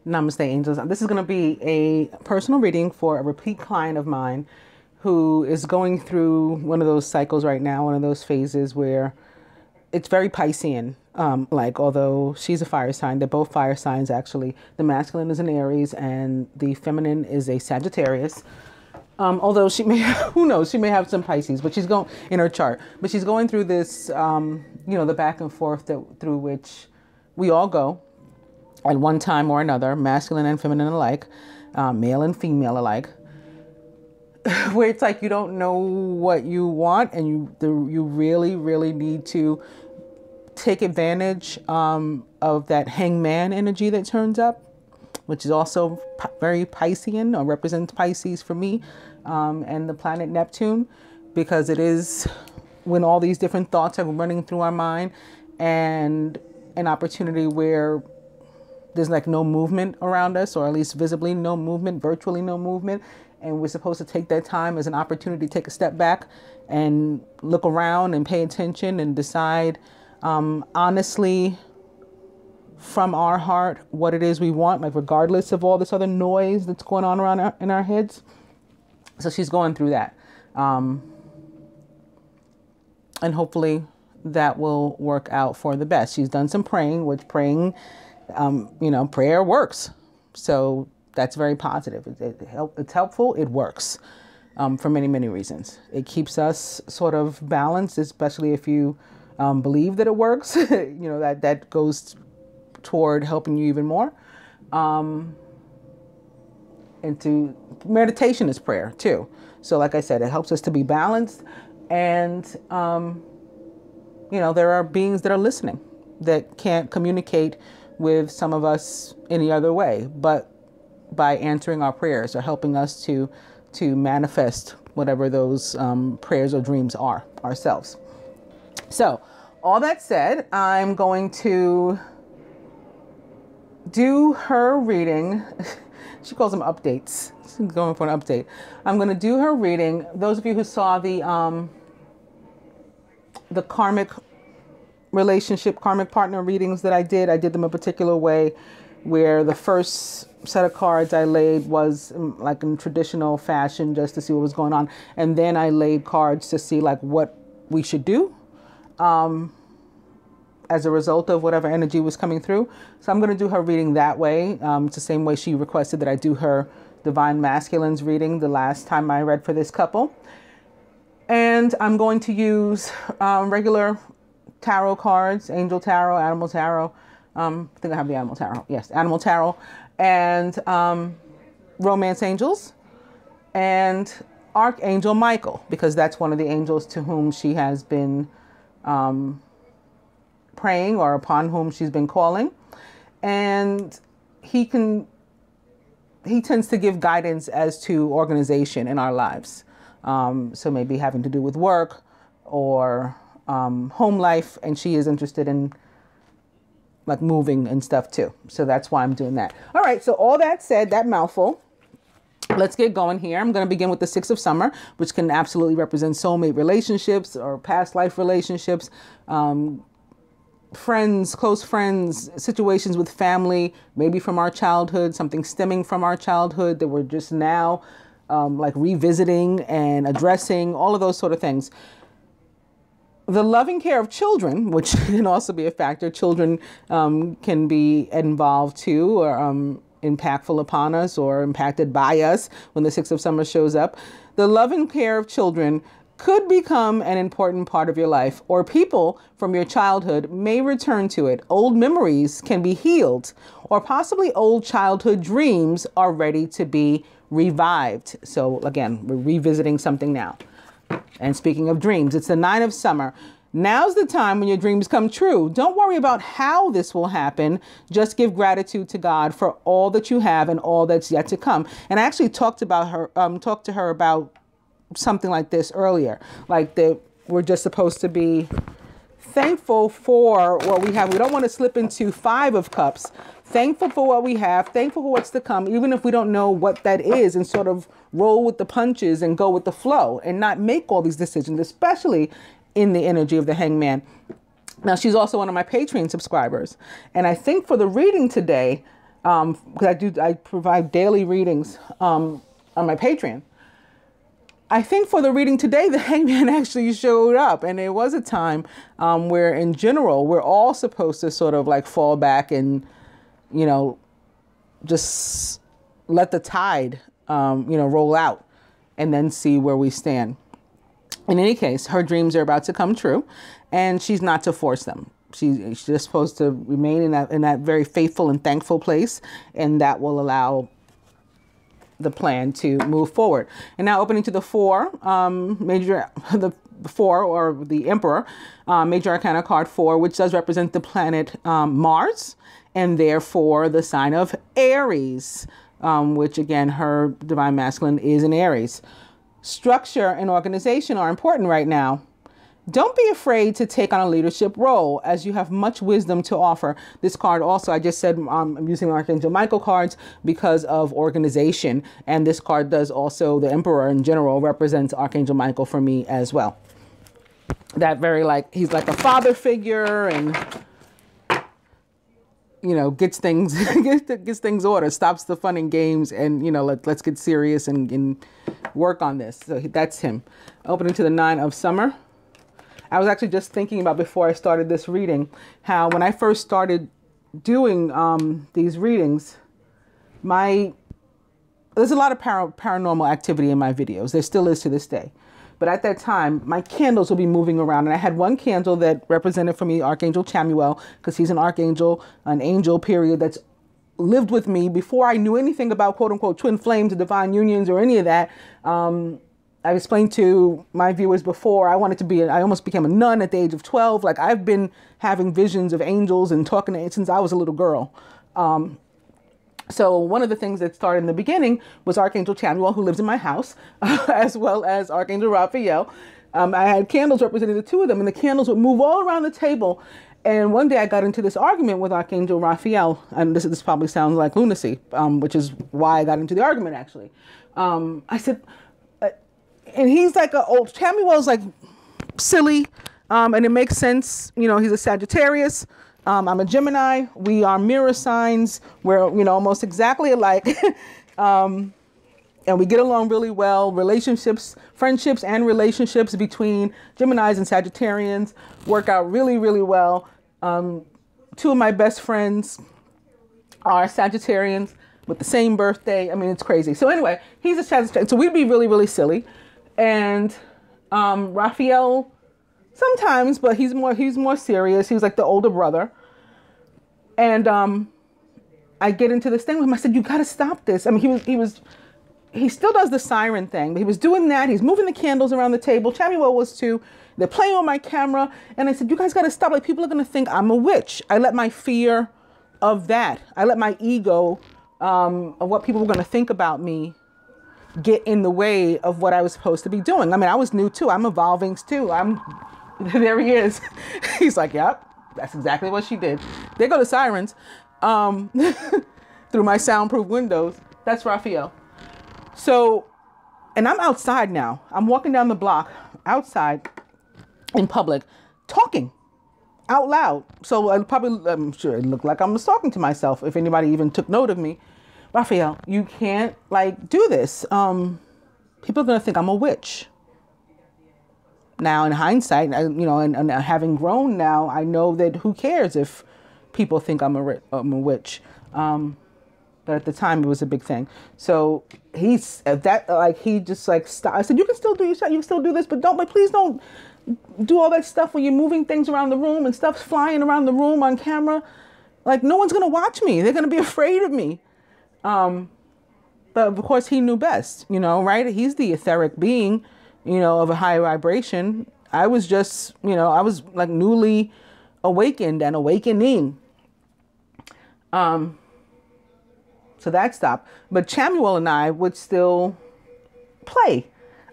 Namaste, angels. This is going to be a personal reading for a repeat client of mine who is going through one of those cycles right now, one of those phases where it's very Piscean. Although she's a fire sign, they're both fire signs actually. The masculine is an Aries and the feminine is a Sagittarius. Although she may, who knows, she may have some Pisces, but she's going in her chart. But she's going through this, the back and forth through which we all go at one time or another, masculine and feminine alike, male and female alike, where it's like you don't know what you want, and you really, really need to take advantage of that hangman energy that turns up, which is also very Piscean, or represents Pisces for me, and the planet Neptune, because it is when all these different thoughts are running through our mind, and an opportunity where there's like no movement around us, or at least visibly no movement, virtually no movement. And we're supposed to take that time as an opportunity to take a step back and look around and pay attention and decide honestly from our heart what it is we want, like regardless of all this other noise that's going on around in our heads. So she's going through that. And hopefully that will work out for the best. She's done some praying, which praying, prayer works. So that's very positive. It's helpful. It works for many, many reasons. It keeps us sort of balanced, especially if you believe that it works. That goes toward helping you even more. Meditation is prayer too. So like I said, it helps us to be balanced. And, there are beings that are listening that can't communicate with some of us any other way, but by answering our prayers or helping us to manifest whatever those prayers or dreams are ourselves. So all that said, I'm going to do her reading. She calls them updates. She's going for an update. I'm going to do her reading. Those of you who saw the karmic relationship, karmic partner readings that I did them a particular way, where the first set of cards I laid was like in traditional fashion, just to see what was going on. And then I laid cards to see like what we should do as a result of whatever energy was coming through. So I'm going to do her reading that way. It's the same way she requested that I do her Divine Masculines reading the last time I read for this couple. And I'm going to use regular tarot cards, angel tarot, animal tarot. I think I have the animal tarot. Yes, animal tarot, and romance angels, and Archangel Michael, because that's one of the angels to whom she has been praying, or upon whom she's been calling. And he tends to give guidance as to organization in our lives. So maybe having to do with work or home life, and she is interested in like moving and stuff too. So that's why I'm doing that. All right. So all that said, that mouthful, let's get going here. I'm going to begin with the 6 of summer, which can absolutely represent soulmate relationships or past life relationships, friends, close friends, situations with family, maybe from our childhood, something stemming from our childhood that we're just now like revisiting and addressing, all of those sort of things. The loving care of children, which can also be a factor. Children can be involved too, or impactful upon us, or impacted by us when the 6 of summer shows up. The loving care of children could become an important part of your life, or people from your childhood may return to it. Old memories can be healed, or possibly old childhood dreams are ready to be revived. So again, we're revisiting something now. And speaking of dreams, it's the 9 of summer. Now's the time when your dreams come true. Don't worry about how this will happen. Just give gratitude to God for all that you have and all that's yet to come. And I actually talked to her about something like this earlier, like that we're just supposed to be thankful for what we have. We don't want to slip into 5 of cups. Thankful for what we have, thankful for what's to come, even if we don't know what that is, and sort of roll with the punches and go with the flow and not make all these decisions, especially in the energy of the hangman. Now, she's also one of my Patreon subscribers. And I think for the reading today, because I provide daily readings on my Patreon. I think for the reading today, the hangman actually showed up, and it was a time where, in general, we're all supposed to sort of like fall back and, you know, just let the tide, roll out, and then see where we stand. In any case, her dreams are about to come true, and she's not to force them. She's just supposed to remain in that very faithful and thankful place, and that will allow the plan to move forward. And now opening to the four, the four, or the Emperor, Major Arcana card 4, which does represent the planet Mars, and therefore the sign of Aries, which again, her divine masculine is in Aries. Structure and organization are important right now. Don't be afraid to take on a leadership role, as you have much wisdom to offer. This card also, I just said I'm using Archangel Michael cards because of organization. And this card does also, the Emperor in general, represents Archangel Michael for me as well. That very he's like a father figure, and, you know, gets things, gets things ordered, stops the fun and games, and, you know, let's get serious and work on this. So that's him. Opening to the 9 of Summer. I was actually just thinking about, before I started this reading, how when I first started doing these readings, there's a lot of paranormal activity in my videos. There still is to this day. But at that time, my candles would be moving around. And I had one candle that represented for me Archangel Chamuel, because he's an archangel, an angel, period, that's lived with me before I knew anything about quote unquote twin flames or divine unions or any of that. I explained to my viewers before, I almost became a nun at the age of 12. Like, I've been having visions of angels and talking to angels since I was a little girl. So one of the things that started in the beginning was Archangel Chamuel, who lives in my house, as well as Archangel Raphael. I had candles representing the two of them, and the candles would move all around the table. And one day I got into this argument with Archangel Raphael, and this probably sounds like lunacy, which is why I got into the argument, actually. I said, and he's like Chamuel's like silly, and it makes sense. You know, he's a Sagittarius. I'm a Gemini. We are mirror signs. We're, you know, almost exactly alike. And we get along really well. Relationships, friendships and relationships between Geminis and Sagittarians work out really, really well. Two of my best friends are Sagittarians with the same birthday. I mean, it's crazy. So anyway, he's a Sagittarian. So we'd be really, really silly. And Raphael sometimes, but he's more serious. He was like the older brother. And I get into this thing with him. I said, you got to stop this. I mean, he still does the siren thing, but he was doing that. He's moving the candles around the table. Chamuel was too. They're playing on my camera. And I said, you guys got to stop. Like, people are going to think I'm a witch. I let my fear of that. I let my ego of what people were going to think about me get in the way of what I was supposed to be doing. I mean, I was new too. I'm evolving too. There he is. He's like, yep, that's exactly what she did. There go the sirens through my soundproof windows. That's Raphael. So, and I'm outside now. I'm walking down the block outside in public, talking out loud. So I'm sure it looked like I was talking to myself, if anybody even took note of me. Raphael, you can't do this. People are going to think I'm a witch. Now, in hindsight, and having grown now, I know that who cares if people think I'm a witch. But at the time, it was a big thing. So he just stopped. I said, you can still do you can still do this, but please don't do all that stuff when you're moving things around the room and stuff's flying around the room on camera. Like, no one's going to watch me. They're going to be afraid of me. But of course he knew best, right? He's the etheric being, of a higher vibration. I was just, I was like newly awakened and awakening. So that stopped. But Chamuel and I would still play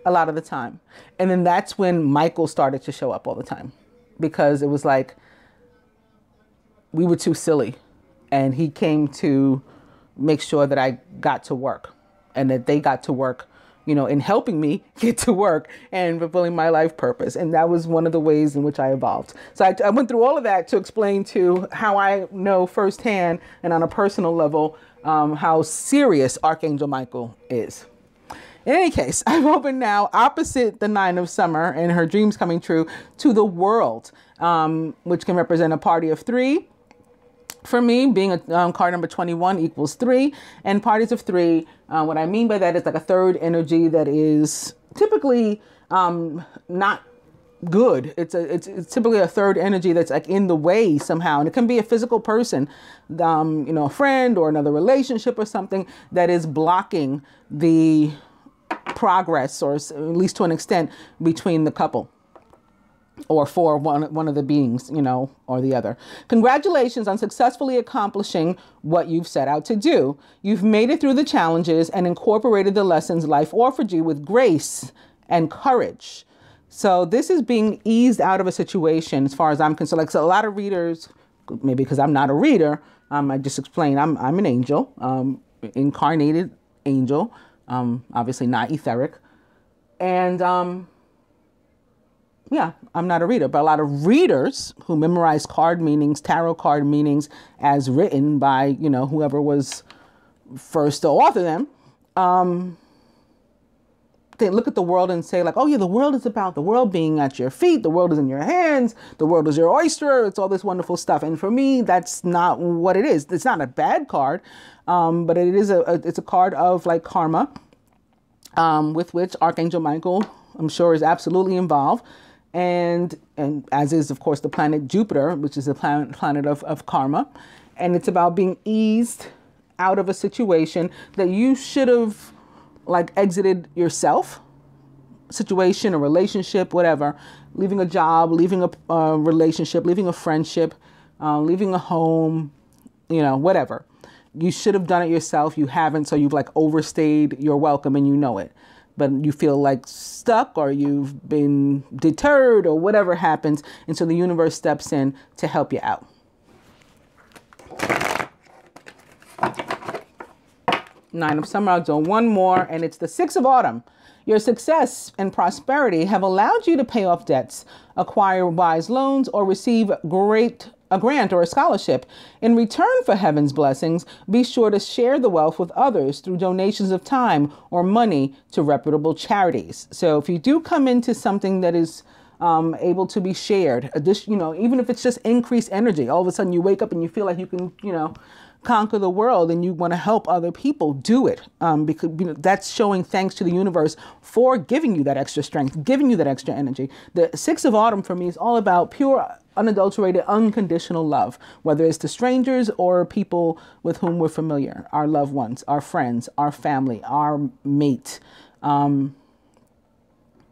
a lot of the time. And then that's when Michael started to show up all the time, because it was like we were too silly, and he came to make sure that I got to work and that they got to work in helping me get to work and fulfilling my life purpose. And that was one of the ways in which I evolved. So I went through all of that to explain to how I know firsthand and on a personal level how serious Archangel Michael is. In any case, I've opened now opposite the Nine of Summer and her dreams coming true to the World, which can represent a party of three. For me, being a card number 21 equals 3, and parties of 3, what I mean by that is like a third energy that is typically not good. It's typically a third energy that's like in the way somehow, and it can be a physical person, a friend or another relationship or something that is blocking the progress, or at least to an extent, between the couple. Or for one of the beings, or the other. Congratulations on successfully accomplishing what you've set out to do. You've made it through the challenges and incorporated the lessons life offered you with grace and courage. So this is being eased out of a situation as far as I'm concerned. Like, so a lot of readers, maybe because I'm not a reader, I just explained I'm an angel, incarnated angel, obviously not etheric. And yeah, I'm not a reader, but a lot of readers who memorize card meanings, tarot card meanings as written by, whoever was first to author them, they look at the world and say like, oh yeah, the world is about the world being at your feet. The world is in your hands. The world is your oyster. It's all this wonderful stuff. And for me, that's not what it is. It's not a bad card, but it is it's a card of like karma, with which Archangel Michael, I'm sure, is absolutely involved. And as is, of course, the planet Jupiter, which is the planet of karma. And it's about being eased out of a situation that you should have like exited yourself, situation, a relationship, whatever, leaving a job, leaving a relationship, leaving a friendship, leaving a home, whatever. You should have done it yourself. You haven't. So you've like overstayed your welcome and you know it. But you feel like stuck, or you've been deterred, or whatever happens. And so the universe steps in to help you out. Nine of Summer, I'll do one more, and it's the Six of Autumn. Your success and prosperity have allowed you to pay off debts, acquire wise loans, or receive a grant or a scholarship. In return for heaven's blessings, be sure to share the wealth with others through donations of time or money to reputable charities. So if you do come into something that is able to be shared, even if it's just increased energy, all of a sudden you wake up and you feel like you can, conquer the world and you want to help other people, do it. Because that's showing thanks to the universe for giving you that extra strength, giving you that extra energy. The Six of Autumn for me is all about pure, unadulterated, unconditional love, whether it's to strangers or people with whom we're familiar, our loved ones, our friends, our family, our mate.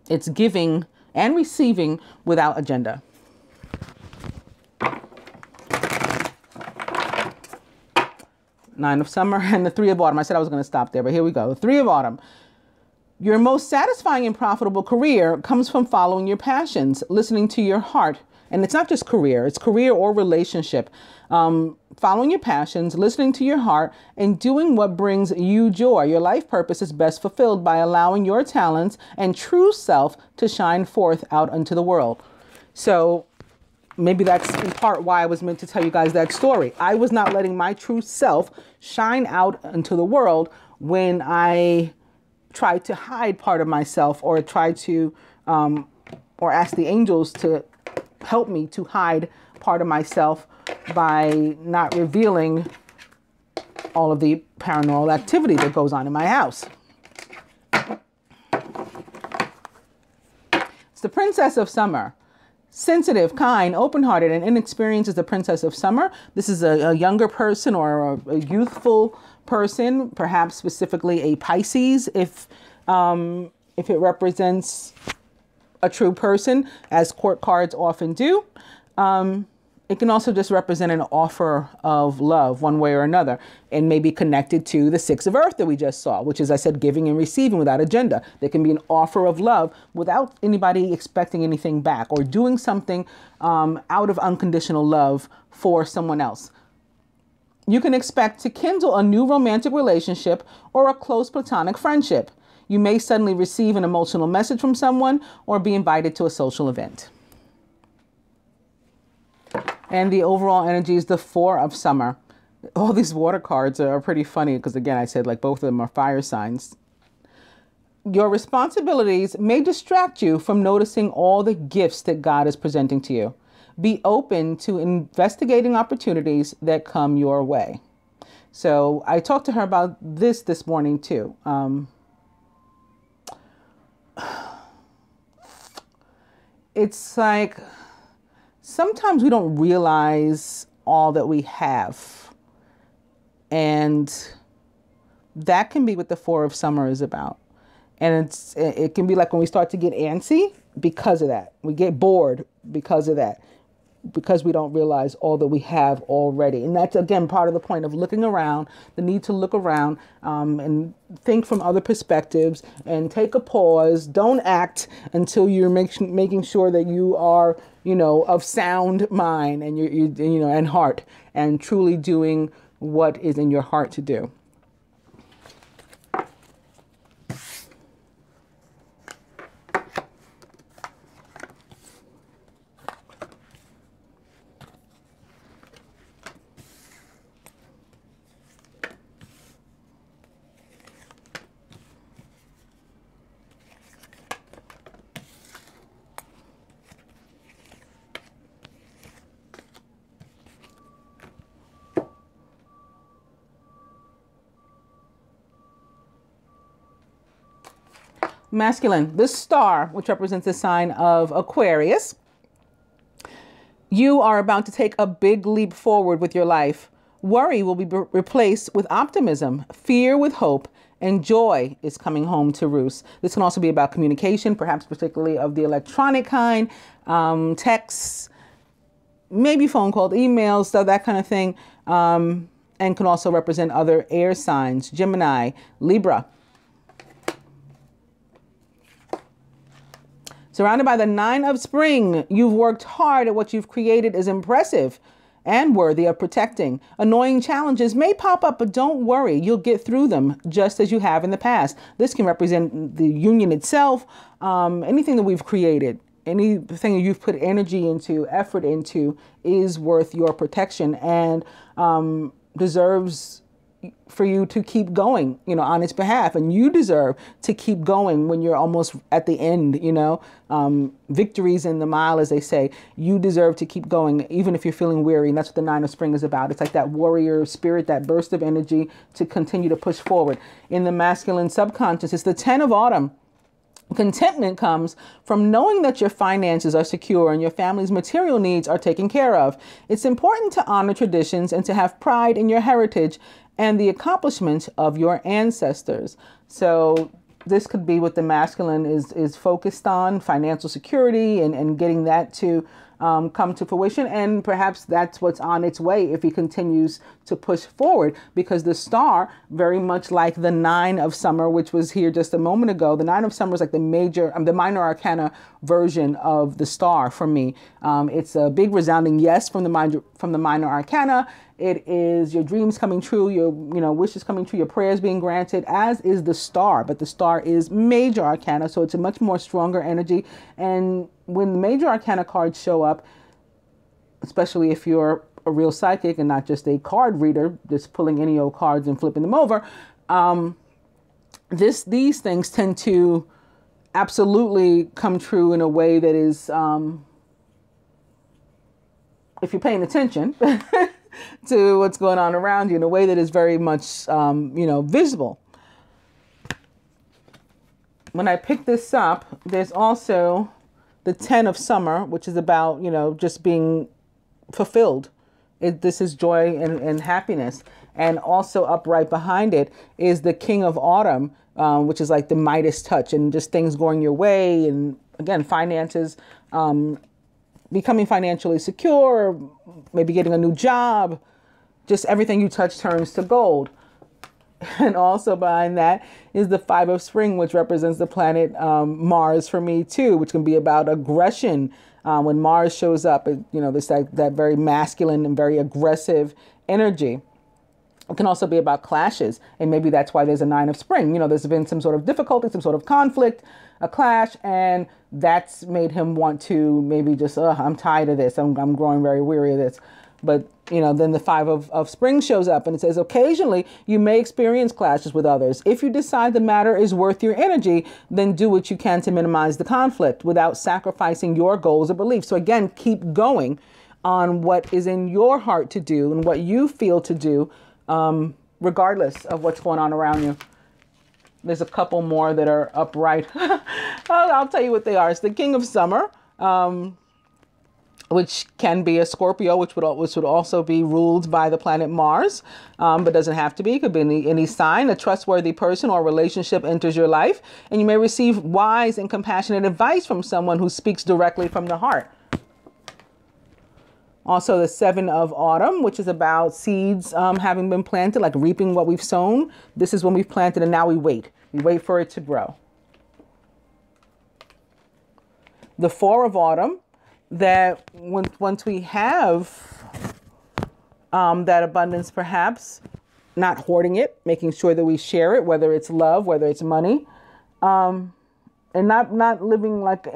It's giving and receiving without agenda. Nine of Summer and the Three of Autumn. I said I was going to stop there, but here we go. The Three of Autumn. Your most satisfying and profitable career comes from following your passions, listening to your heart. And it's not just career, it's career or relationship. Following your passions, listening to your heart, and doing what brings you joy. Your life purpose is best fulfilled by allowing your talents and true self to shine forth out into the world. So maybe that's in part why I was meant to tell you guys that story. I was not letting my true self shine out into the world when I tried to hide part of myself, or tried to, or ask the angels to help me to hide part of myself by not revealing all of the paranormal activity that goes on in my house. It's the Princess of Summer. Sensitive, kind, open-hearted, and inexperienced is the Princess of Summer. This is a younger person, or a youthful person, perhaps specifically a Pisces, if it represents a true person, as court cards often do. It can also just represent an offer of love one way or another, and may be connected to the Six of Earth that we just saw, which is, I said, giving and receiving without agenda. There can be an offer of love without anybody expecting anything back, or doing something out of unconditional love for someone else. You can expect to kindle a new romantic relationship or a close platonic friendship. You may suddenly receive an emotional message from someone or be invited to a social event. And the overall energy is the Four of Summer. All these water cards are pretty funny because, again, I said like both of them are fire signs. Your responsibilities may distract you from noticing all the gifts that God is presenting to you. Be open to investigating opportunities that come your way. So I talked to her about this morning too. It's like sometimes we don't realize all that we have. And that can be what the Four of Summer is about. And it can be like when we start to get antsy because of that. We get bored because of that. Because we don't realize all that we have already. And that's, again, part of the point of looking around, the need to look around and think from other perspectives and take a pause. Don't act until you're making sure that you are, of sound mind and and heart, and truly doing what is in your heart to do. Masculine, the star, which represents the sign of Aquarius. You are about to take a big leap forward with your life. Worry will be replaced with optimism, fear with hope, and joy is coming home to roost. This can also be about communication, perhaps particularly of the electronic kind, texts, maybe phone calls, emails, stuff, that kind of thing, and can also represent other air signs, Gemini, Libra. Surrounded by the Nine of Spring, you've worked hard at what you've created is impressive and worthy of protecting. Annoying challenges may pop up, but don't worry, you'll get through them just as you have in the past. This can represent the union itself, anything that we've created, anything that you've put energy into, effort into, is worth your protection and deserves for you to keep going, on its behalf. And you deserve to keep going when you're almost at the end, victories in the mile, as they say. You deserve to keep going, even if you're feeling weary. And that's what the Nine of Spring is about. It's like that warrior spirit, that burst of energy to continue to push forward. In the masculine subconscious, it's the 10 of Autumn. Contentment comes from knowing that your finances are secure and your family's material needs are taken care of. It's important to honor traditions and to have pride in your heritage and the accomplishments of your ancestors. So this could be what the masculine is focused on, financial security and getting that to come to fruition. And perhaps that's what's on its way if he continues to push forward, because the star, very much like the Nine of Summer, which was here just a moment ago, the Nine of Summer is like the minor arcana version of the star for me. It's a big resounding yes from the minor arcana. It is your dreams coming true, your wishes coming true, your prayers being granted, as is the star. But the star is major arcana, so it's a much more stronger energy. And when the major arcana cards show up, especially if you're a real psychic and not just a card reader, just pulling any old cards and flipping them over, these things tend to absolutely come true in a way that is, if you're paying attention to what's going on around you, in a way that is very much, visible. When I picked this up, there's also the 10 of Summer, which is about, just being fulfilled. This is joy and happiness. And also up right behind it is the King of Autumn, which is like the Midas touch and just things going your way. And again, finances, becoming financially secure, maybe getting a new job, just everything you touch turns to gold. And also behind that is the Five of Spring, which represents the planet Mars for me too, which can be about aggression. When Mars shows up, there's that very masculine and very aggressive energy. It can also be about clashes, and maybe that's why there's a 9 of spring. You know, there's been some sort of difficulty, some sort of conflict, a clash, and that's made him want to maybe just, I'm tired of this. I'm growing very weary of this. But, you know, then the 5 of spring shows up, and it says, occasionally you may experience clashes with others. If you decide the matter is worth your energy, then do what you can to minimize the conflict without sacrificing your goals or beliefs. So again, keep going on what is in your heart to do and what you feel to do, regardless of what's going on around you. There's a couple more that are upright. I'll tell you what they are. It's the King of Summer, which can be a Scorpio, which would also be ruled by the planet Mars, but doesn't have to be. It could be any sign. A trustworthy person or relationship enters your life, and you may receive wise and compassionate advice from someone who speaks directly from the heart. Also, the 7 of autumn, which is about seeds having been planted, like reaping what we've sown. This is when we've planted, and now we wait. We wait for it to grow. The 4 of autumn, that once we have that abundance, perhaps not hoarding it, making sure that we share it, whether it's love, whether it's money, and not living like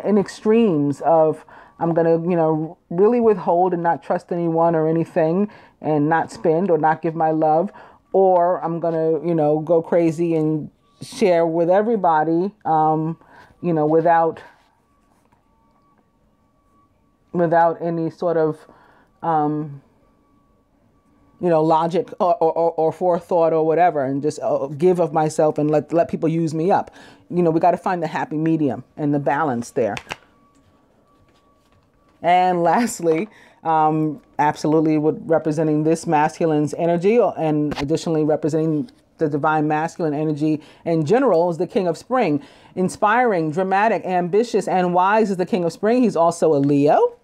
in extremes of, I'm going to, you know, really withhold and not trust anyone or anything and not spend or not give my love, or I'm going to, you know, go crazy and share with everybody, you know, without any sort of, you know, logic or forethought or whatever, and just give of myself and let people use me up. You know, we got to find the happy medium and the balance there. And lastly, absolutely representing this masculine's energy, and additionally representing the divine masculine energy in general, is the King of Spring. Inspiring, dramatic, ambitious, and wise is the King of Spring. He's also a Leo,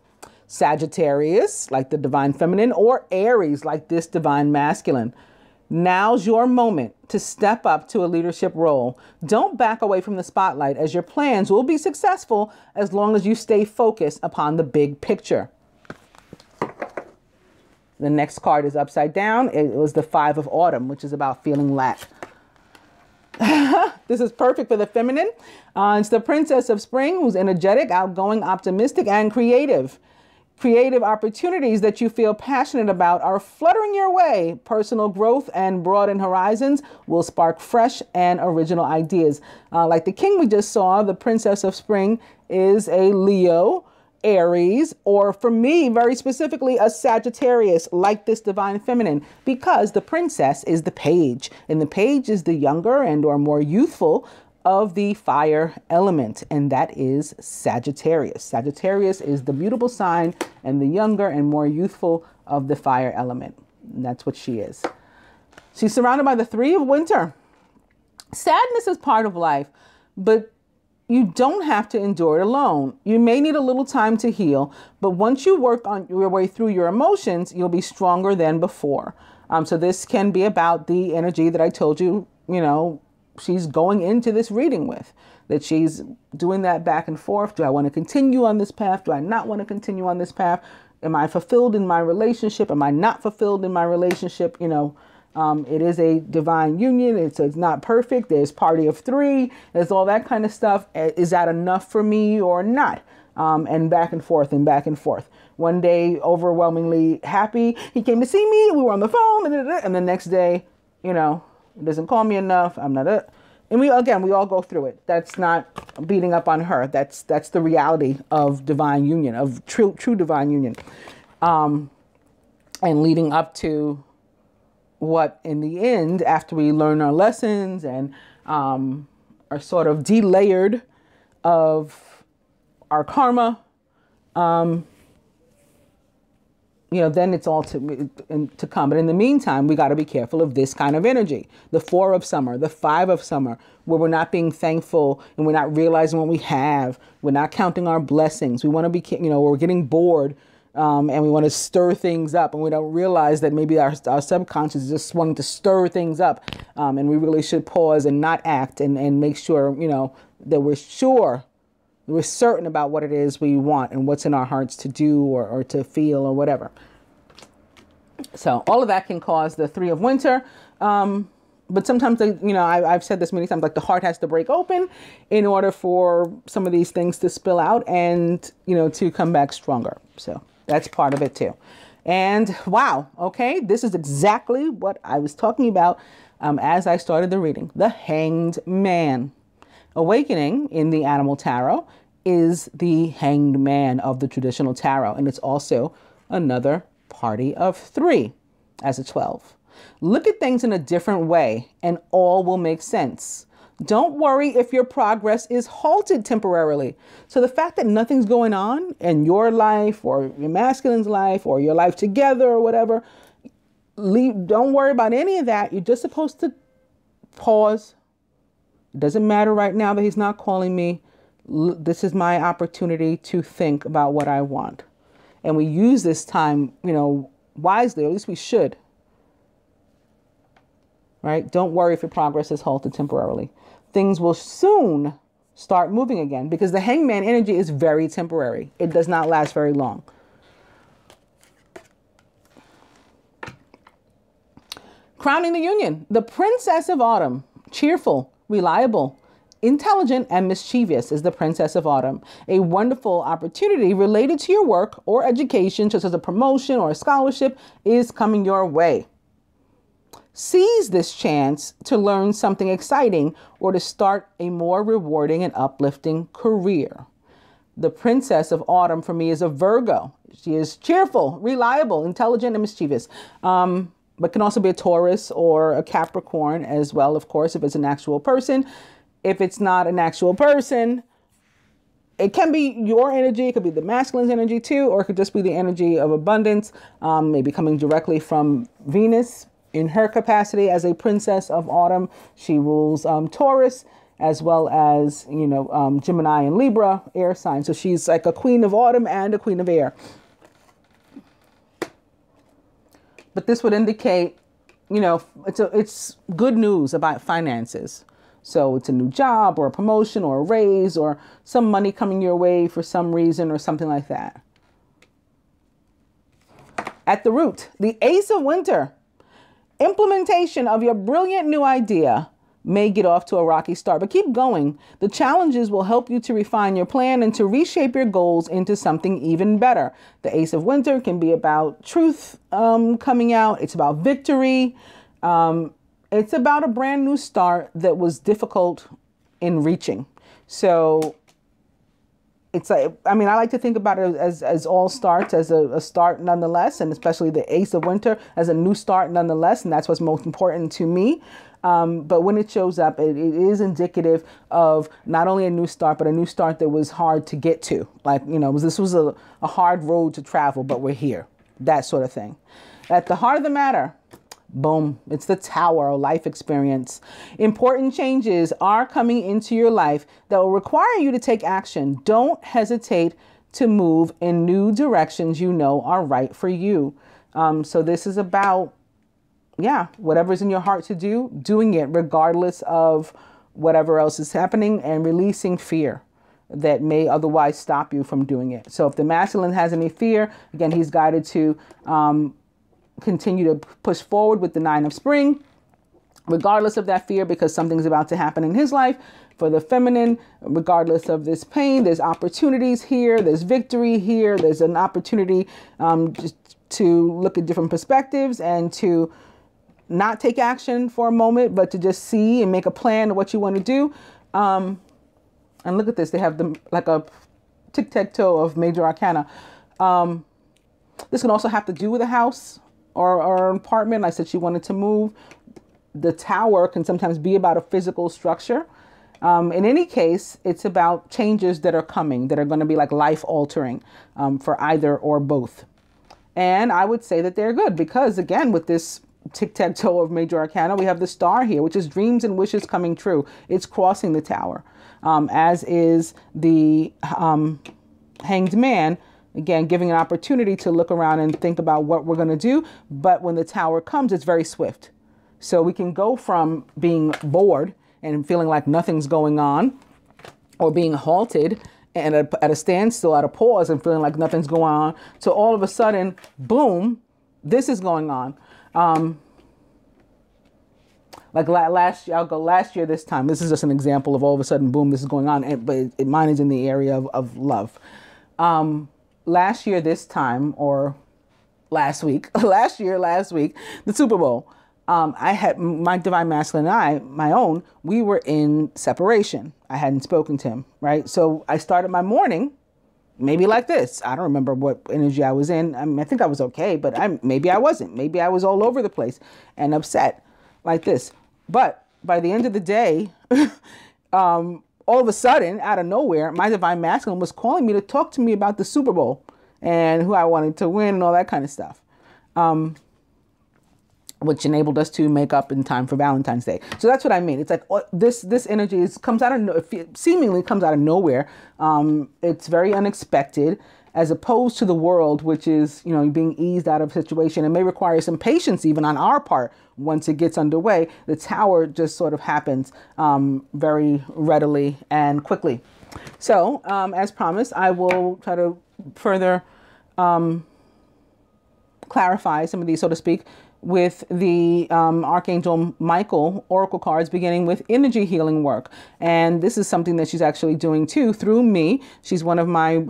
Sagittarius, like the divine feminine, or Aries, like this divine masculine. Now's your moment to step up to a leadership role. Don't back away from the spotlight, as your plans will be successful as long as you stay focused upon the big picture. The next card is upside down. It was the 5 of autumn, which is about feeling lack. This is perfect for the feminine. It's the Princess of Spring, who's energetic, outgoing, optimistic, and creative. Creative opportunities that you feel passionate about are fluttering your way. Personal growth and broadened horizons will spark fresh and original ideas. Like the king we just saw, the Princess of Spring is a Leo, Aries, or for me, very specifically, a Sagittarius, like this divine feminine, because the princess is the page, and the page is the younger and or more youthful of the fire element, and that is Sagittarius. Sagittarius is the beautiful sign and the younger and more youthful of the fire element. And that's what she is. She's surrounded by the 3 of winter. Sadness is part of life, but you don't have to endure it alone. You may need a little time to heal, but once you work on your way through your emotions, you'll be stronger than before. So this can be about the energy that I told you, you know, she's going into this reading with, that she's doing that back and forth. Do I want to continue on this path? Do I not want to continue on this path? Am I fulfilled in my relationship? Am I not fulfilled in my relationship? You know, it is a divine union. It's not perfect. There's party of 3. There's all that kind of stuff. Is that enough for me or not? And back and forth and back and forth. One day, overwhelmingly happy. He came to see me. We were on the phone. And the next day, you know, it doesn't call me enough. I'm not it. And we all go through it. That's not beating up on her. That's the reality of divine union, of true divine union. And leading up to what, in the end, after we learn our lessons and are sort of delayered of our karma, you know, then it's all to come. But in the meantime, we got to be careful of this kind of energy. The 4 of summer, the 5 of summer, where we're not being thankful and we're not realizing what we have. We're not counting our blessings. We want to be, you know, we're getting bored and we want to stir things up. And we don't realize that maybe our subconscious is just wanting to stir things up. And we really should pause and not act and make sure, you know, that we're certain about what it is we want and what's in our hearts to do or to feel or whatever. So all of that can cause the 3 of winter. But sometimes, I've said this many times, like the heart has to break open in order for some of these things to spill out and, to come back stronger. So that's part of it too. And wow, okay, this is exactly what I was talking about as I started the reading. The Hanged Man. Awakening in the animal tarot is the Hanged Man of the traditional tarot. And it's also another party of 3 as a 12. Look at things in a different way and all will make sense. Don't worry if your progress is halted temporarily. So the fact that nothing's going on in your life or your masculine's life or your life together or whatever, don't worry about any of that. You're just supposed to pause. It doesn't matter right now that he's not calling me. This is my opportunity to think about what I want. And we use this time, wisely, or at least we should. Right? Don't worry if your progress is halted temporarily. Things will soon start moving again because the Hangman energy is very temporary. It does not last very long. Crowning the union, the Princess of Autumn, cheerful, reliable, intelligent, and mischievous is the Princess of Autumn. A wonderful opportunity related to your work or education, such as a promotion or a scholarship, is coming your way. Seize this chance to learn something exciting or to start a more rewarding and uplifting career. The Princess of Autumn for me is a Virgo. She is cheerful, reliable, intelligent, and mischievous. But can also be a Taurus or a Capricorn as well, of course, if it's an actual person. If it's not an actual person, it can be your energy. It could be the masculine's energy too, or it could just be the energy of abundance, maybe coming directly from Venus. In her capacity as a Princess of Autumn, she rules Taurus as well as, Gemini and Libra, air signs. So she's like a Queen of Autumn and a Queen of Air. But this would indicate, it's good news about finances. So it's a new job or a promotion or a raise or some money coming your way for some reason or something like that. At the root, the Ace of Winter. Implementation of your brilliant new idea may get off to a rocky start, but keep going. The challenges will help you to refine your plan and to reshape your goals into something even better. The Ace of Winter can be about truth coming out. It's about victory. It's about a brand new start that was difficult in reaching. So it's like, I like to think about it as all starts, as a start nonetheless, and especially the Ace of Winter as a new start nonetheless. And that's what's most important to me. But when it shows up, it is indicative of not only a new start, but a new start that was hard to get to. Like, this was a hard road to travel, but we're here. That sort of thing. At the heart of the matter, boom, it's the Tower, life experience. Important changes are coming into your life that will require you to take action. Don't hesitate to move in new directions you know are right for you. So this is about, whatever's in your heart to do, doing it regardless of whatever else is happening and releasing fear that may otherwise stop you from doing it. So if the masculine has any fear, again, he's guided to continue to push forward with the 9 of Spring, regardless of that fear, because something's about to happen in his life. For the feminine, regardless of this pain, there's opportunities here, there's victory here, there's an opportunity just to look at different perspectives and to not take action for a moment, but to just see and make a plan of what you want to do. And look at this, they have like a tic-tac-toe of major arcana. This can also have to do with a house or an apartment. I said she wanted to move. The Tower can sometimes be about a physical structure. In any case, it's about changes that are coming that are going to be like life altering for either or both. And I would say that they're good because, again, with this tic-tac-toe of major arcana, we have the Star here, which is dreams and wishes coming true. It's crossing the Tower, as is the Hanged Man. Again, giving an opportunity to look around and think about what we're going to do. But when the Tower comes, it's very swift. So we can go from being bored and feeling like nothing's going on, or being halted and at a standstill, at a pause and feeling like nothing's going on, to all of a sudden, boom, this is going on. Like last year, last year this time. This is just an example of all of a sudden, boom, this is going on. But mine is in the area of love. Last year this time, or last week, last week, the Super Bowl. I had my divine masculine and I, my own, we were in separation. I hadn't spoken to him, right? So I started my morning maybe like this. I don't remember what energy I was in. I mean, I think I was okay, but maybe I wasn't. Maybe I was all over the place and upset like this. But by the end of the day, all of a sudden, out of nowhere, my divine masculine was calling me to talk to me about the Super Bowl and who I wanted to win and all that kind of stuff. Which enabled us to make up in time for Valentine's Day. So that's what I mean. It's like this energy seemingly comes out of nowhere. It's very unexpected, as opposed to the world, which is, you know, being eased out of a situation. It may require some patience even on our part once it gets underway. The tower just sort of happens very readily and quickly. So as promised, I will try to further clarify some of these, so to speak, with the Archangel Michael oracle cards, beginning with energy healing work. And this is something that she's actually doing too through me. She's one of my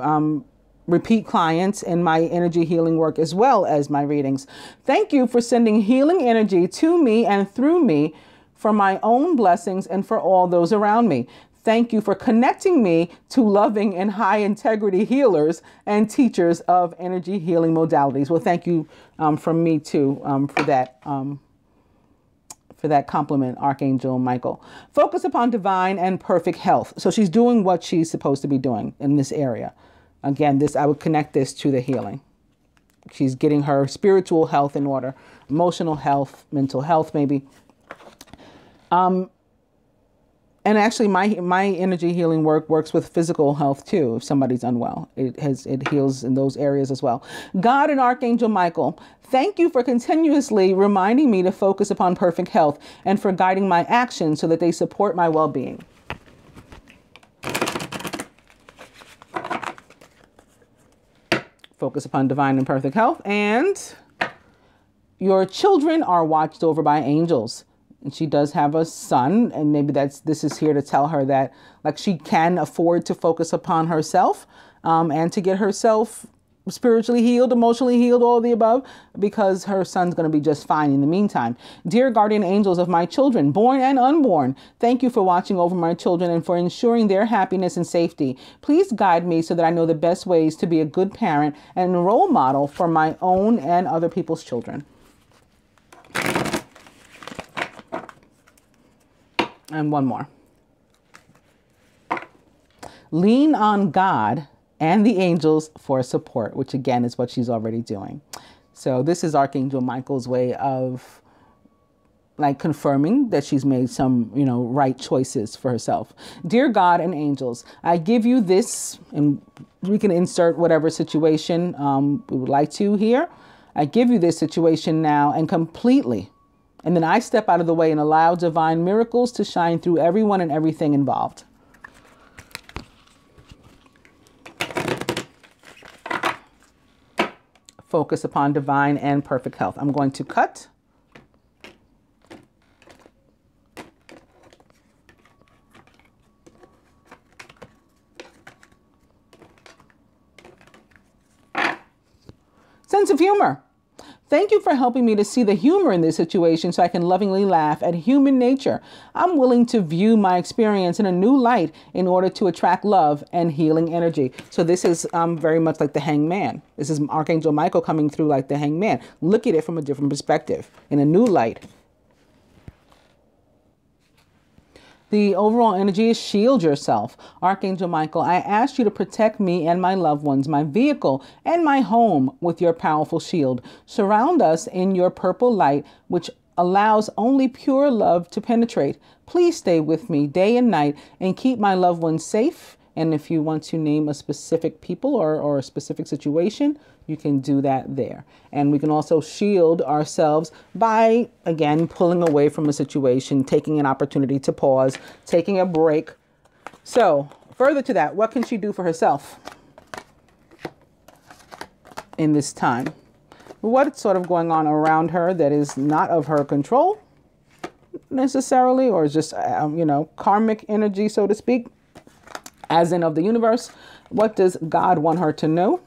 repeat clients in my energy healing work, as well as my readings. Thank you for sending healing energy to me and through me for my own blessings and for all those around me. Thank you for connecting me to loving and high integrity healers and teachers of energy healing modalities. Well, thank you from me too for that compliment, Archangel Michael. Focus upon divine and perfect health. So she's doing what she's supposed to be doing in this area. Again, I would connect this to the healing. She's getting her spiritual health in order, emotional health, mental health, maybe. And actually, my energy healing work works with physical health too. If somebody's unwell, it heals in those areas as well. God and Archangel Michael, thank you for continuously reminding me to focus upon perfect health and for guiding my actions so that they support my well-being. Focus upon divine and perfect health, and your children are watched over by angels. And she does have a son, and maybe this is here to tell her that, like, she can afford to focus upon herself and to get herself spiritually healed, emotionally healed, all of the above, because her son's going to be just fine in the meantime. Dear guardian angels of my children, born and unborn, thank you for watching over my children and for ensuring their happiness and safety. Please guide me so that I know the best ways to be a good parent and a role model for my own and other people's children. And one more. Lean on God and the angels for support, which again is what she's already doing. So this is Archangel Michael's way of like confirming that she's made some, you know, right choices for herself. Dear God and angels, I give you this, and we can insert whatever situation we would like to here. I give you this situation now and completely. And then I step out of the way and allow divine miracles to shine through everyone and everything involved. Focus upon divine and perfect health. I'm going to cut. Sense of humor. Thank you for helping me to see the humor in this situation so I can lovingly laugh at human nature. I'm willing to view my experience in a new light in order to attract love and healing energy. So this is very much like the hangman. This is Archangel Michael coming through like the hangman. Look at it from a different perspective, in a new light. The overall energy is shield yourself. Archangel Michael, I ask you to protect me and my loved ones, my vehicle, and my home with your powerful shield. Surround us in your purple light, which allows only pure love to penetrate. Please stay with me day and night and keep my loved ones safe. And if you want to name a specific people or a specific situation, you can do that there. And we can also shield ourselves by, again, pulling away from a situation, taking an opportunity to pause, taking a break. So further to that, what can she do for herself in this time? what's sort of going on around her that is not of her control necessarily, or just, you know, karmic energy, so to speak, as in of the universe. What does God want her to know?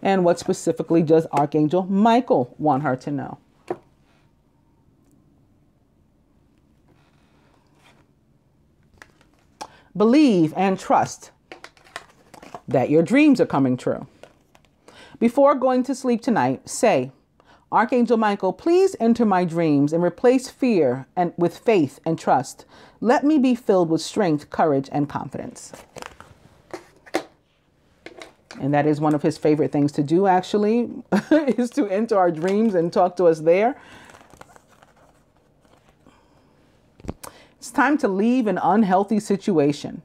And what specifically does Archangel Michael want her to know? Believe and trust that your dreams are coming true. Before going to sleep tonight, say, Archangel Michael, please enter my dreams and replace fear and with faith and trust. Let me be filled with strength, courage, and confidence. And that is one of his favorite things to do, actually, is to enter our dreams and talk to us there. It's time to leave an unhealthy situation.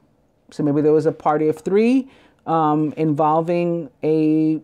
So maybe there was a party of three involving an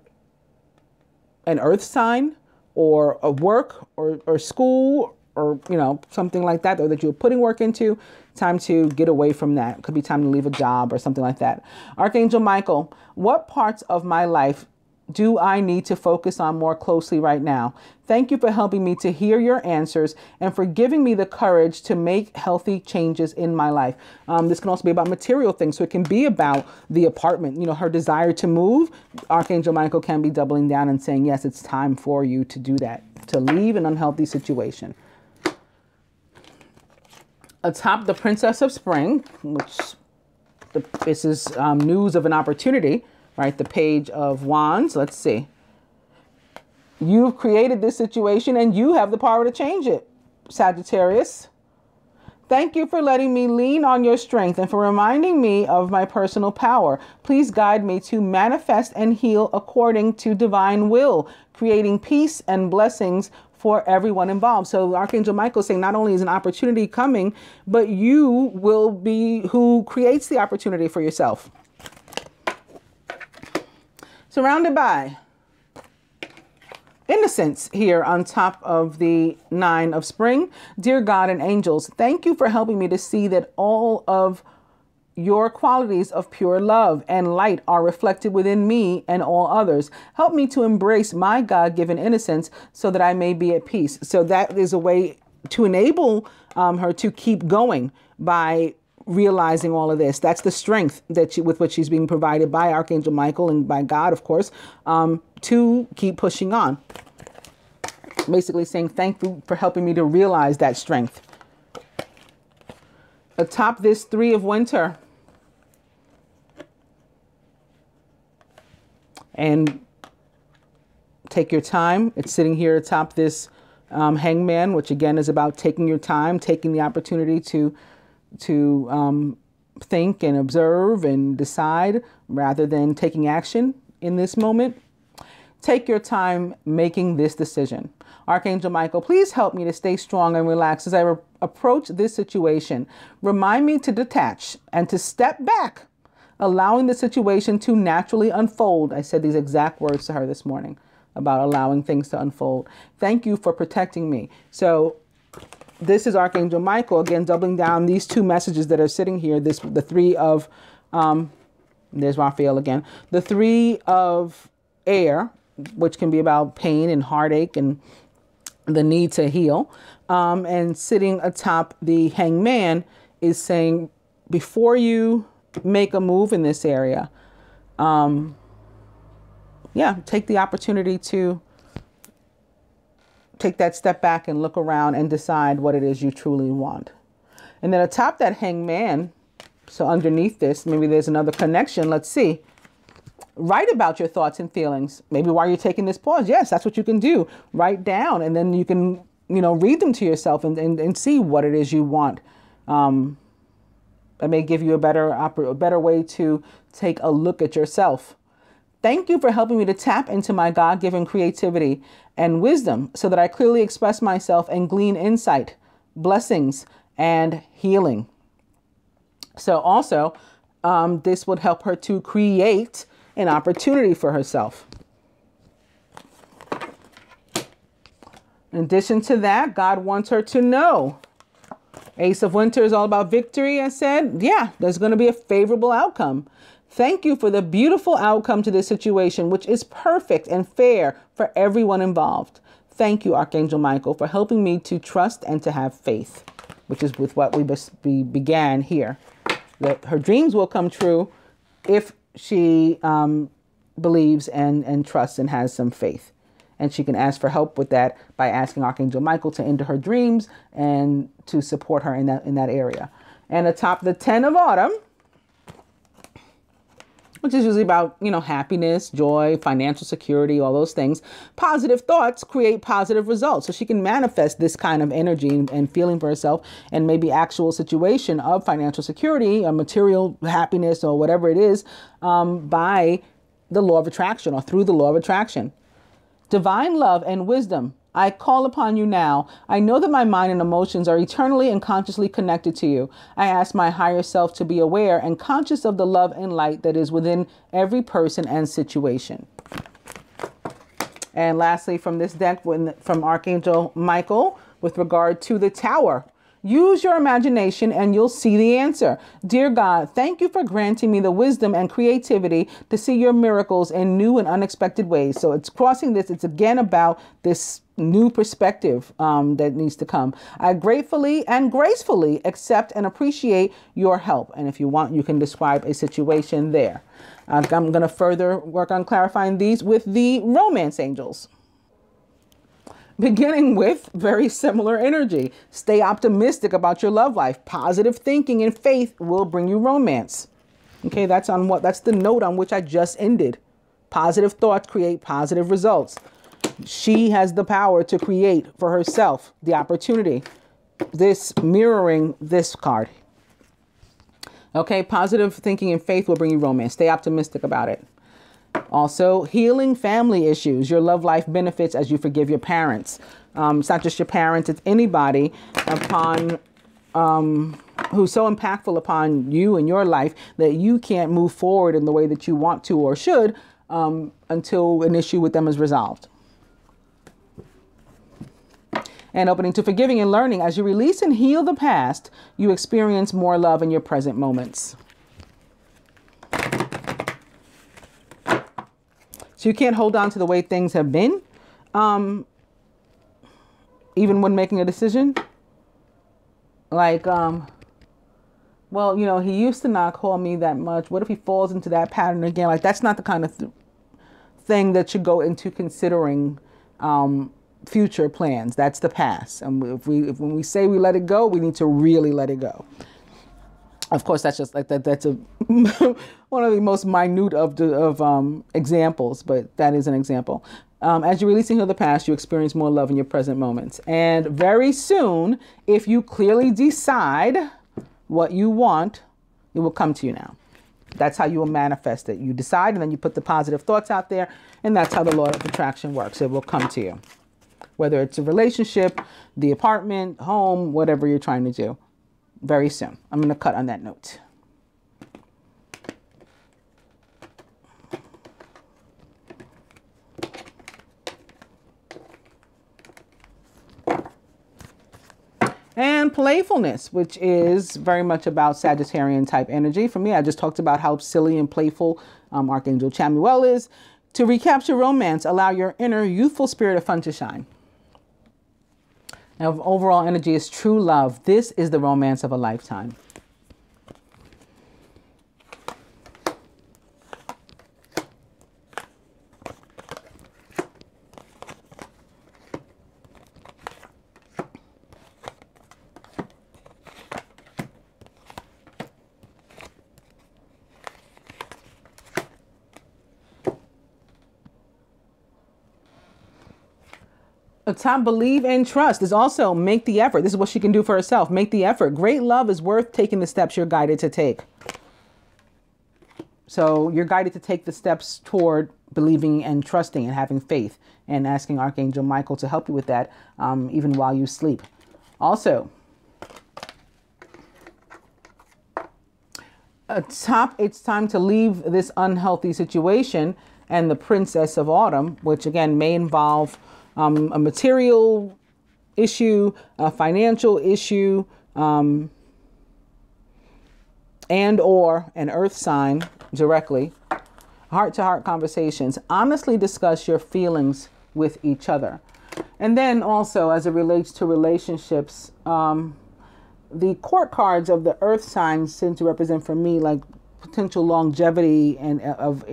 earth sign, or a work or school, or, you know, something like that, or that you're putting work into. Time to get away from that. Could be time to leave a job or something like that. Archangel Michael, what parts of my life do I need to focus on more closely right now? Thank you for helping me to hear your answers and for giving me the courage to make healthy changes in my life. This can also be about material things. So it can be about the apartment, you know, her desire to move. Archangel Michael can be doubling down and saying, yes, it's time for you to do that, to leave an unhealthy situation. Atop the Princess of Spring, which this is news of an opportunity, right? The Page of Wands. Let's see. You've created this situation and you have the power to change it, Sagittarius. Thank you for letting me lean on your strength and for reminding me of my personal power. Please guide me to manifest and heal according to divine will, creating peace and blessings for everyone involved. So Archangel Michael is saying not only is an opportunity coming, but you will be who creates the opportunity for yourself. Surrounded by innocence here on top of the 9 of Spring. Dear God and angels, thank you for helping me to see that all of your qualities of pure love and light are reflected within me and all others. Help me to embrace my God-given innocence so that I may be at peace. So that is a way to enable her to keep going by realizing all of this. That's the strength that with which she's being provided by Archangel Michael and by God, of course, to keep pushing on. Basically saying, thank you for helping me to realize that strength. Atop this 3 of Winter, and take your time. It's sitting here atop this Hangman, which again is about taking your time, taking the opportunity to think and observe and decide rather than taking action in this moment. Take your time making this decision. Archangel Michael, please help me to stay strong and relaxed as I approach this situation. Remind me to detach and to step back, allowing the situation to naturally unfold. I said these exact words to her this morning about allowing things to unfold. Thank you for protecting me. So this is Archangel Michael, again, doubling down these 2 messages that are sitting here. The 3 of, there's Raphael again, the 3 of air, which can be about pain and heartache and the need to heal. And sitting atop the Hangman is saying, before you make a move in this area, take the opportunity to take that step back and look around and decide what it is you truly want. And then atop that Hangman, so underneath this, maybe there's another connection. Let's see. Write about your thoughts and feelings. Maybe while you're taking this pause, yes, that's what you can do. Write down, and then you can, read them to yourself and see what it is you want. That may give you a better way to take a look at yourself. Thank you for helping me to tap into my God-given creativity and wisdom so that I clearly express myself and glean insight, blessings, and healing. So also, this would help her to create an opportunity for herself. In addition to that, God wants her to know. Ace of Winter is all about victory. I said, yeah, there's going to be a favorable outcome. Thank you for the beautiful outcome to this situation, which is perfect and fair for everyone involved. Thank you, Archangel Michael, for helping me to trust and to have faith, which is with what we began here. That her dreams will come true if she believes and trusts and has some faith. And she can ask for help with that by asking Archangel Michael to enter her dreams and to support her in that area. And atop the 10 of autumn, which is usually about, happiness, joy, financial security, all those things. Positive thoughts create positive results. So she can manifest this kind of energy and feeling for herself and maybe actual situation of financial security, or material happiness, or whatever it is, by the law of attraction or through the law of attraction. Divine love and wisdom. I call upon you now. I know that my mind and emotions are eternally and consciously connected to you. I ask my higher self to be aware and conscious of the love and light that is within every person and situation. And lastly, from this deck, from Archangel Michael, with regard to the Tower. Use your imagination and you'll see the answer. Dear God, thank you for granting me the wisdom and creativity to see your miracles in new and unexpected ways. So it's crossing this. It's again about this new perspective that needs to come. I gratefully and gracefully accept and appreciate your help. And if you want, you can describe a situation there. I'm going to further work on clarifying these with the romance angels. Beginning with very similar energy. Stay optimistic about your love life. Positive thinking and faith will bring you romance. Okay, that's the note on which I just ended. Positive thoughts create positive results. She has the power to create for herself the opportunity. This mirroring this card. Okay, positive thinking and faith will bring you romance. Stay optimistic about it. Also, healing family issues. Your love life benefits as you forgive your parents. It's not just your parents, it's anybody upon who's so impactful upon you and your life that you can't move forward in the way that you want to or should until an issue with them is resolved. And opening to forgiving and learning. As you release and heal the past, you experience more love in your present moments. So you can't hold on to the way things have been, even when making a decision. Like, well, he used to not call me that much. What if he falls into that pattern again? Like, that's not the kind of thing that should go into considering future plans. That's the past. And when we say we let it go, we need to really let it go. Of course, that's just like that. That's a one of the most minute of examples, but that is an example. As you release and heal the past, you experience more love in your present moments. And very soon, if you clearly decide what you want, it will come to you now. That's how you will manifest it. You decide, and then you put the positive thoughts out there, and that's how the law of attraction works. It will come to you, whether it's a relationship, the apartment, home, whatever you're trying to do. Very soon. I'm going to cut on that note. And playfulness, which is very much about Sagittarian type energy. For me, I just talked about how silly and playful Archangel Chamuel is. To recapture romance, allow your inner youthful spirit of fun to shine. Now, overall energy is true love. This is the romance of a lifetime. Atop believe and trust is also make the effort. This is what she can do for herself. Make the effort. Great love is worth taking the steps you're guided to take. So you're guided to take the steps toward believing and trusting and having faith, and asking Archangel Michael to help you with that even while you sleep. Also, atop, it's time to leave this unhealthy situation, and the Princess of Autumn, which again may involve a material issue, a financial issue, and or an earth sign directly, heart-to-heart conversations. Honestly discuss your feelings with each other. And then also, as it relates to relationships, the court cards of the earth signs tend to represent for me like potential longevity and of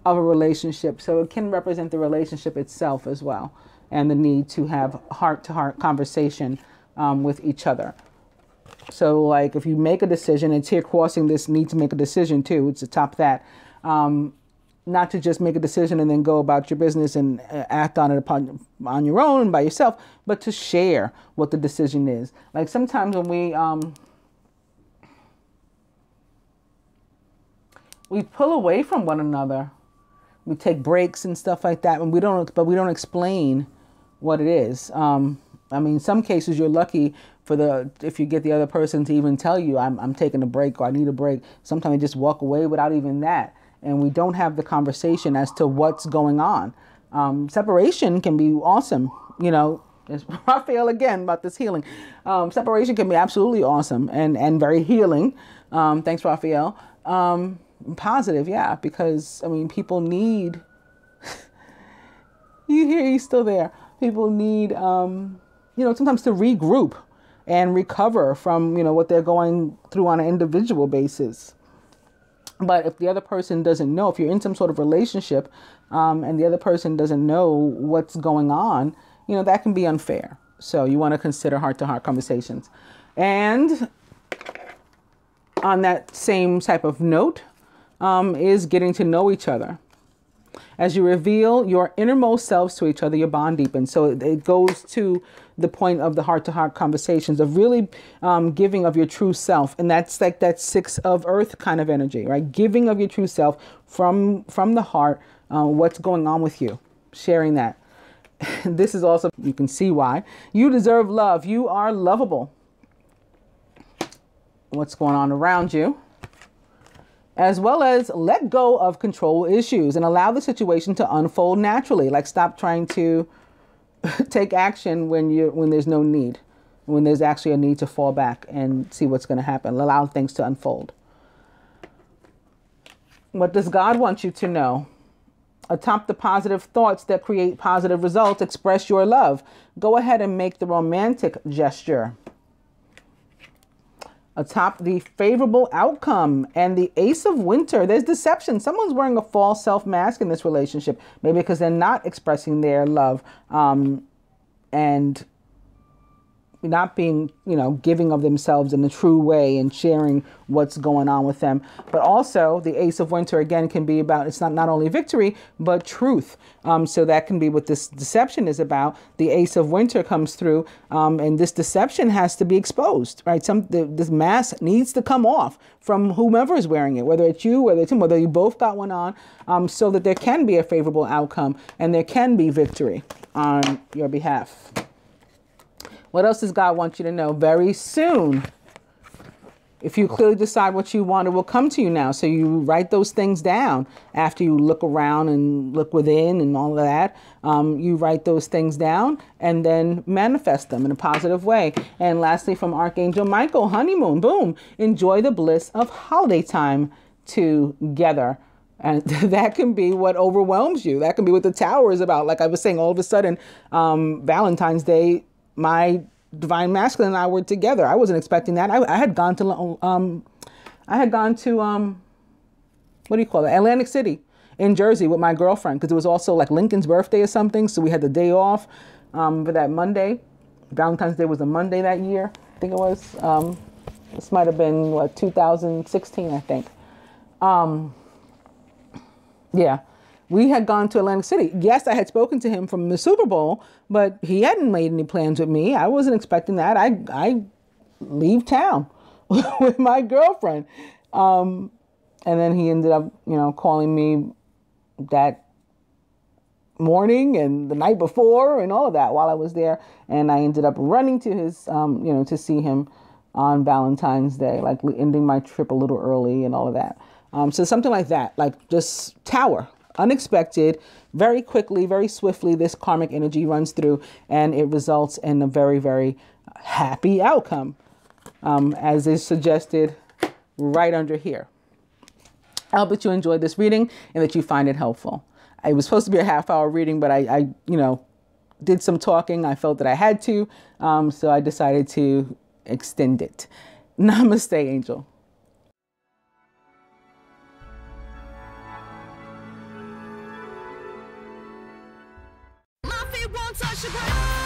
a relationship. So it can represent the relationship itself as well, and the need to have heart-to-heart conversation with each other. So like if you make a decision, it's here crossing this need to make a decision too. It's atop that. Not to just make a decision and then go about your business and act on it on your own by yourself, but to share what the decision is. Like sometimes when we pull away from one another, we take breaks and stuff like that, and we don't explain what it is. I mean, some cases you're lucky if you get the other person to even tell you I'm taking a break or I need a break. Sometimes they just walk away without even that. And we don't have the conversation as to what's going on. Separation can be awesome. You know, it's Raphael again about this healing. Separation can be absolutely awesome and very healing. Thanks, Raphael. Positive, yeah, because I mean, people need, you hear he's still there. People need, sometimes to regroup and recover from, what they're going through on an individual basis. But if the other person doesn't know, if you're in some sort of relationship and the other person doesn't know what's going on, that can be unfair. So you want to consider heart-to-heart conversations. And on that same type of note is getting to know each other. As you reveal your innermost selves to each other, your bond deepens. So it goes to the point of the heart-to-heart conversations of really giving of your true self. And that's like that 6 of earth kind of energy, right? Giving of your true self from the heart, what's going on with you, sharing that. This is also, you can see why. You deserve love. You are lovable. What's going on around you. As well as let go of control issues and allow the situation to unfold naturally. Like stop trying to take action when there's no need, when there's actually a need to fall back and see what's going to happen. Allow things to unfold. What does God want you to know? Atop the positive thoughts that create positive results, express your love. Go ahead and make the romantic gesture. Atop the favorable outcome and the Ace of Winter, there's deception. Someone's wearing a false self mask in this relationship, maybe because they're not expressing their love and not being, giving of themselves in a true way and sharing what's going on with them. But also the Ace of Winter, again, can be about, it's not only victory, but truth. So that can be what this deception is about. The Ace of Winter comes through and this deception has to be exposed, right? This mask needs to come off from whomever is wearing it, whether it's you, whether it's him, whether you both got one on, so that there can be a favorable outcome and there can be victory on your behalf. What else does God want you to know? Very soon, if you clearly decide what you want, it will come to you now. So you write those things down after you look around and look within and all of that. You write those things down and then manifest them in a positive way. And lastly, from Archangel Michael, honeymoon, boom. Enjoy the bliss of holiday time together. And that can be what overwhelms you. That can be what the Tower is about. Like I was saying, all of a sudden, Valentine's Day, my divine masculine and I were together. I wasn't expecting that. I had gone to what do you call it? Atlantic City in Jersey with my girlfriend, because it was also like Lincoln's birthday or something. So we had the day off for that Monday. Valentine's Day was a Monday that year. I think it was. This might have been 2016, I think. Yeah. We had gone to Atlantic City. Yes, I had spoken to him from the Super Bowl, but he hadn't made any plans with me. I wasn't expecting that. I leave town with my girlfriend. And then he ended up, calling me that morning and the night before and all of that while I was there. And I ended up running to his, to see him on Valentine's Day, like ending my trip a little early and all of that. So something like that, like just Tower. Unexpected, very quickly, very swiftly, this karmic energy runs through and it results in a very, very happy outcome. As is suggested right under here. I hope that you enjoyed this reading and that you find it helpful. It was supposed to be a half-hour reading, but I did some talking. I felt that I had to, so I decided to extend it. Namaste, Angel. My feet won't touch the ground.